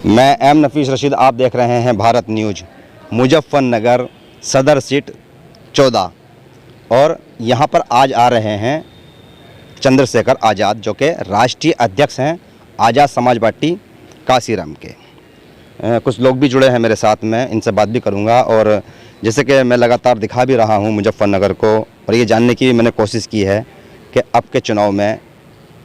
मैं एम नफीस रशीद, आप देख रहे हैं भारत न्यूज। मुजफ्फरनगर सदर सीट 14 और यहाँ पर आज आ रहे हैं चंद्रशेखर आज़ाद, जो कि राष्ट्रीय अध्यक्ष हैं आज़ाद समाज पार्टी काशीराम के। कुछ लोग भी जुड़े हैं मेरे साथ में, इनसे बात भी करूँगा। और जैसे कि मैं लगातार दिखा भी रहा हूँ मुजफ्फरनगर को, और ये जानने की भी मैंने कोशिश की है कि अब के चुनाव में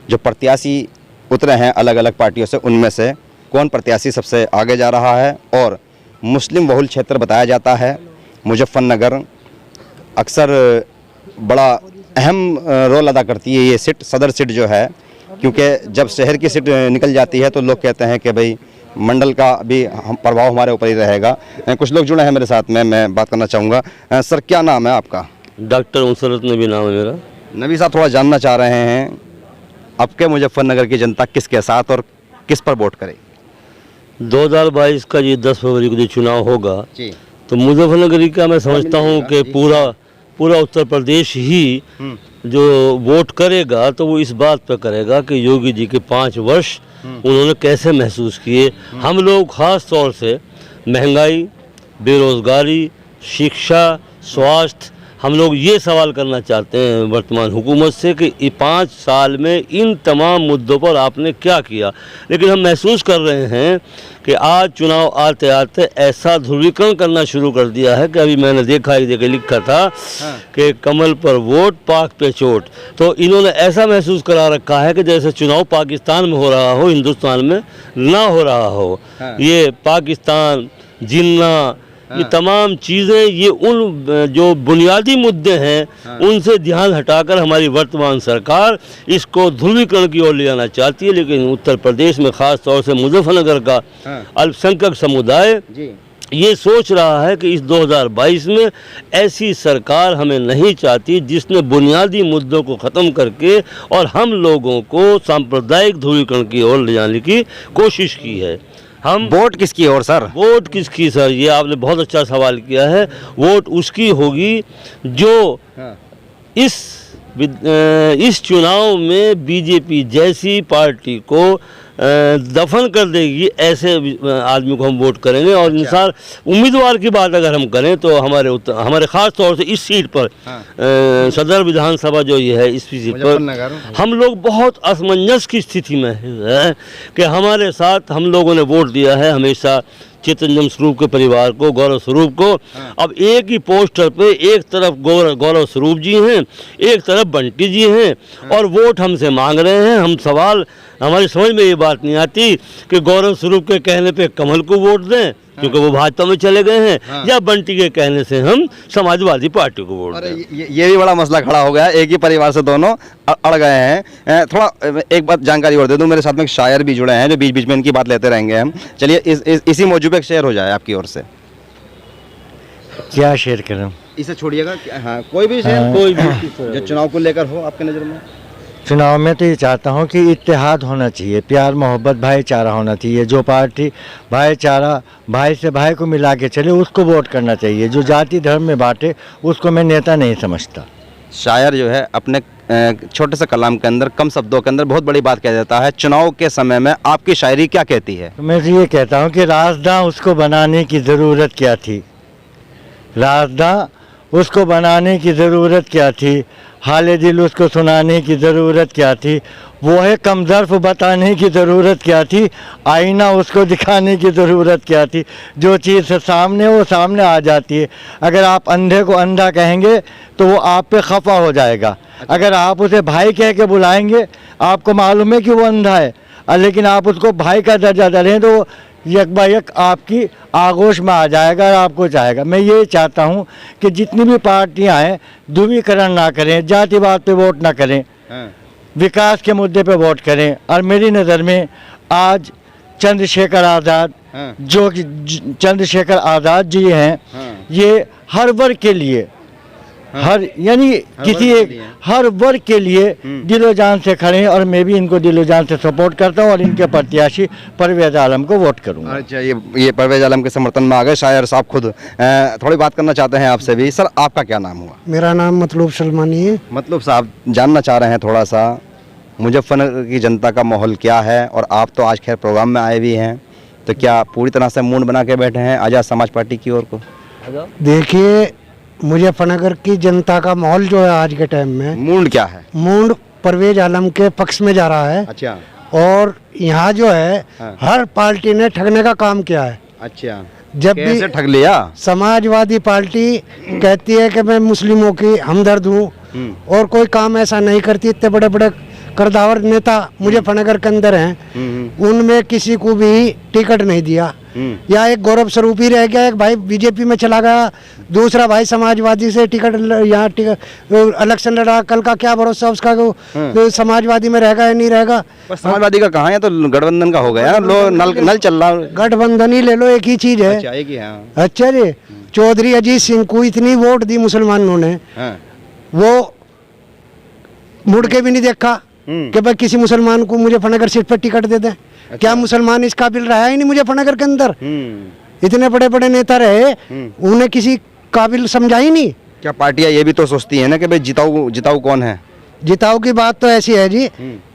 जो प्रत्याशी उतरे हैं अलग अलग पार्टियों से, उनमें से कौन प्रत्याशी सबसे आगे जा रहा है। और मुस्लिम बहुल क्षेत्र बताया जाता है मुजफ्फरनगर, अक्सर बड़ा अहम रोल अदा करती है ये सीट, सदर सीट जो है, क्योंकि जब शहर की सीट निकल जाती है तो लोग कहते हैं कि भाई मंडल का भी प्रभाव हमारे ऊपर ही रहेगा। कुछ लोग जुड़े हैं मेरे साथ में, मैं बात करना चाहूँगा। सर, क्या नाम है आपका? डॉक्टर मुसरत नबी नाम है मेरा। नबी साहब, थोड़ा जानना चाह रहे हैं अब के मुजफ्फरनगर की जनता किसके साथ और किस पर वोट करे? 2022 का ये 10 फरवरी को जो चुनाव होगा जी, तो मुजफ्फरनगर का मैं समझता हूँ कि पूरा उत्तर प्रदेश ही जो वोट करेगा तो वो इस बात पर करेगा कि योगी जी के 5 वर्ष उन्होंने कैसे महसूस किए। हम लोग ख़ास तौर से महंगाई, बेरोज़गारी, शिक्षा, स्वास्थ्य, हम लोग ये सवाल करना चाहते हैं वर्तमान हुकूमत से कि 5 साल में इन तमाम मुद्दों पर आपने क्या किया। लेकिन हम महसूस कर रहे हैं कि आज चुनाव आते आते ऐसा ध्रुवीकरण करना शुरू कर दिया है कि अभी मैंने देखा, एक जगह लिखा था कि कमल पर वोट, पाक पे चोट। तो इन्होंने ऐसा महसूस करा रखा है कि जैसे चुनाव पाकिस्तान में हो रहा हो, हिंदुस्तान में ना हो रहा हो। ये पाकिस्तान, जिन्ना, ये तमाम चीज़ें, ये उन जो बुनियादी मुद्दे हैं उनसे ध्यान हटाकर हमारी वर्तमान सरकार इसको ध्रुवीकरण की ओर ले जाना चाहती है। लेकिन उत्तर प्रदेश में ख़ास तौर से मुजफ्फरनगर का अल्पसंख्यक समुदाय ये सोच रहा है कि इस 2022 में ऐसी सरकार हमें नहीं चाहती जिसने बुनियादी मुद्दों को ख़त्म करके और हम लोगों को सांप्रदायिक ध्रुवीकरण की ओर ले जाने की कोशिश की है। हम वोट किसकी ओर सर? वोट किसकी सर, ये आपने बहुत अच्छा सवाल किया है। वोट उसकी होगी जो इस चुनाव में बीजेपी जैसी पार्टी को दफन कर देगी, ऐसे आदमी को हम वोट करेंगे। और इंसान उम्मीदवार की बात अगर हम करें तो हमारे ख़ास तौर से इस सीट पर सदर विधानसभा जो ये है, इस सीट पर हम लोग बहुत असमंजस की स्थिति में है कि हमारे साथ हम लोगों ने वोट दिया है हमेशा चैतन्य स्वरूप के परिवार को, गौरव स्वरूप को। अब एक ही पोस्टर पे एक तरफ गौरव स्वरूप जी हैं, एक तरफ बंटी जी हैं, और वोट हमसे मांग रहे हैं। हम सवाल, हमारी समझ में ये बात नहीं आती कि गौरव स्वरूप के कहने पे कमल को वोट दें क्योंकि वो भाजपा में चले गए हैं, या बंटी के कहने से हम समाजवादी पार्टी को वोट दें। ये भी बड़ा मसला खड़ा हो गया, एक ही परिवार से दोनों अड़ गए हैं। थोड़ा एक बात जानकारी और दे दूं, मेरे साथ में एक शायर भी जुड़े हैं जो बीच बीच में इनकी बात लेते रहेंगे हम। चलिए इसी मौजू पे एक शेर हो जाए आपकी ओर से। क्या शेयर करूं? इसे छोड़िएगा, हाँ कोई भी शेर, कोई भी जो चुनाव को लेकर हो आपके नज़र में। चुनाव में तो ये चाहता हूँ कि इत्तेहाद होना चाहिए, प्यार मोहब्बत भाईचारा होना चाहिए। जो पार्टी भाईचारा, भाई से भाई को मिला के चले, उसको वोट करना चाहिए। जो जाति धर्म में बांटे उसको मैं नेता नहीं समझता। शायर जो है अपने छोटे से कलाम के अंदर, कम शब्दों के अंदर बहुत बड़ी बात कह देता है। चुनाव के समय में आपकी शायरी क्या कहती है? तो मैं ये कहता हूँ कि राजदा उसको बनाने की ज़रूरत क्या थी, राजदा उसको बनाने की ज़रूरत क्या थी, हाले दिल उसको सुनाने की ज़रूरत क्या थी, वो है कमज़र्फ बताने की ज़रूरत क्या थी, आईना उसको दिखाने की ज़रूरत क्या थी। जो चीज़ सामने वो सामने आ जाती है। अगर आप अंधे को अंधा कहेंगे तो वो आप पे खफा हो जाएगा। अगर आप उसे भाई कह के बुलाएंगे, आपको मालूम है कि वो अंधा है, लेकिन आप उसको भाई का दर्जा दें तो यक बा यक आपकी आगोश में आ जाएगा और आपको चाहेगा। मैं ये चाहता हूँ कि जितनी भी पार्टियाँ हैं ध्रुवीकरण ना करें, जातिवाद पे वोट ना करें, विकास के मुद्दे पे वोट करें। और मेरी नज़र में आज चंद्रशेखर आज़ाद, जो कि चंद्रशेखर आज़ाद जी हैं, ये हर वर्ग के लिए, हर वर्ग के लिए दिलो जान से खड़े हैं। और मैं भी इनको दिलो जान से सपोर्ट करता हूं और इनके प्रत्याशी परवेज आलम को वोट करूंगा। अच्छा, ये परवेज आलम के समर्थन में आ गए शायर साहब खुद। थोड़ी बात करना चाहते हैं आपसे भी। सर, आपका क्या नाम हुआ? मेरा नाम मतलूब सलमानी है। मतलब साहब, जानना चाह रहे हैं थोड़ा सा मुजफ्फरनगर की जनता का माहौल क्या है, और आप तो आज खैर प्रोग्राम में आए भी हैं, तो क्या पूरी तरह से मूड बना के बैठे हैं आज़ाद समाज पार्टी की ओर को? देखिए, मुजफ्फरनगर की जनता का माहौल जो है आज के टाइम में, मूड क्या है? मूड परवेज आलम के पक्ष में जा रहा है। अच्छा और यहाँ जो है हाँ। हर पार्टी ने ठगने का काम किया है। अच्छा, जब भी कैसे ठग लिया? समाजवादी पार्टी कहती है कि मैं मुस्लिमों की हमदर्द हूँ और कोई काम ऐसा नहीं करती। इतने बड़े बड़े करदावर नेता मुजफ्फरनगर के अंदर हैं, उनमें किसी को भी टिकट नहीं दिया। या एक गौरव स्वरूप ही रह गया, एक भाई बीजेपी में चला गया, दूसरा भाई समाजवादी से टिकट यहाँ इलेक्शन लड़ा। कल का क्या भरोसा उसका तो समाजवादी में रहेगा या नहीं रहेगा। पर समाजवादी का कहाँ है, तो गठबंधन का हो गया ना, लो नल चल रहा। गठबंधन ही ले लो, एक ही चीज है। अच्छा, एक ही है। अच्छा जी, चौधरी अजीत सिंह को इतनी वोट दी मुसलमानों ने, हाँ। वो मुड़ के भी नहीं देखा कि भाई किसी मुसलमान को मुजफ्फरनगर सीट पर टिकट दे दें। क्या मुसलमान इस काबिल रहा ही नहीं मुजफ्फरनगर के अंदर? इतने बड़े बड़े नेता रहे, उन्हें किसी काबिल समझा ही नहीं। क्या पार्टियां ये भी तो सोचती है ना कि भाई जिताऊ जिताऊ कौन है? जिताऊ की बात तो ऐसी है जी,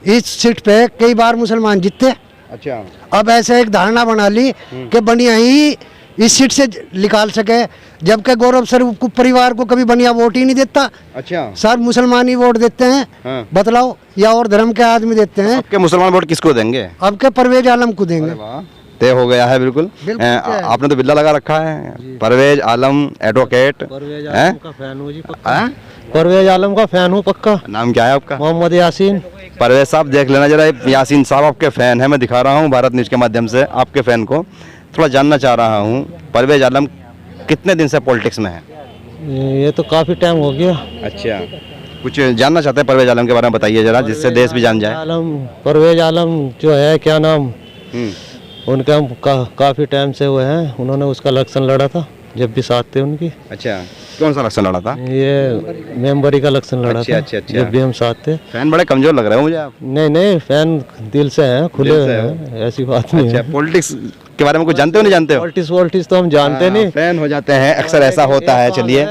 इस सीट पे कई बार मुसलमान जीतते। अच्छा, अब ऐसे एक धारणा बना ली कि बनिया ही इस सीट से निकाल सके, जबकि गौरव स्वरूप परिवार को कभी बनिया वोट ही नहीं देता। अच्छा, सब मुसलमान ही वोट देते हैं। हाँ। बतलाओ, या और धर्म के आदमी देते हैं। आपके मुसलमान वोट किसको देंगे? अब के परवेज आलम को देंगे। तय हो गया है बिल्कुल। आपने तो बिल्ला लगा रखा है, परवेज आलम एडवोकेट। परवेज हैं? आलम का फैन हूँ जी पक्का। हैं? परवेज आलम का फैन हूँ पक्का। नाम क्या है आपका? मोहम्मद यासीन। परवेज साहब देख लेना जरा, यासीन साहब आपके फैन है। मैं दिखा रहा हूँ भारत न्यूज़ के माध्यम से आपके फैन को। थोड़ा जानना चाह रहा हूँ, परवेज आलम कितने दिन से पॉलिटिक्स में है? ये तो काफी टाइम हो गया। अच्छा, कुछ जानना चाहते हैं परवेज आलम के बारे में, बताइए जरा, जिससे देश भी जान जाए। परवेज आलम जो है, क्या नाम उनका, हम काफी टाइम से वो है, उन्होंने उसका इलेक्शन लड़ा था जब भी साथ थे उनकी। अच्छा, कौन सा इलेक्शन लड़ा था? ये मेंबरी का इलेक्शन लड़ा अच्छा, था। अच्छा, अच्छा। जब भी हम साथ थे। फैन बड़े कमजोर लग रहे हो मुझे आप। नहीं नहीं, फैन दिल से हैं, खुले दिल से हैं, ऐसी बात नहीं अच्छा, है। पॉलिटिक्स के बारे में कुछ जानते हो नहीं जानते हो? पॉलिटिक्स तो हम जानते नहीं। फैन हो जाते हैं, अक्सर ऐसा होता है। चलिए,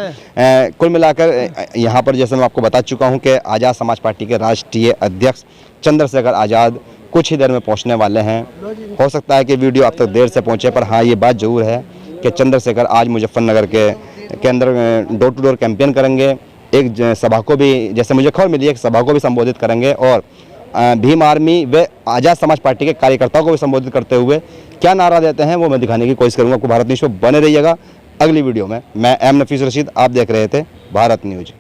कुल मिलाकर यहाँ पर जैसे मैं आपको बता चुका हूँ कि आज़ाद समाज पार्टी के राष्ट्रीय अध्यक्ष चंद्रशेखर आज़ाद कुछ ही देर में पहुँचने वाले हैं। हो सकता है कि वीडियो अब तक देर से पहुँचे, पर हाँ ये बात जरूर है कि चंद्रशेखर आज मुजफ्फरनगर के अंदर डोर टू डोर कैंपेन करेंगे। एक सभा को भी, जैसे मुझे खबर मिली है, एक सभा को भी संबोधित करेंगे और भीम आर्मी व आज़ाद समाज पार्टी के कार्यकर्ताओं को भी संबोधित करते हुए क्या नारा देते हैं वो मैं दिखाने की कोशिश करूंगा। आपको भारत न्यूज़ पर बने रहिएगा। अगली वीडियो में मैं एम नफीस रशीद, आप देख रहे थे भारत न्यूज़।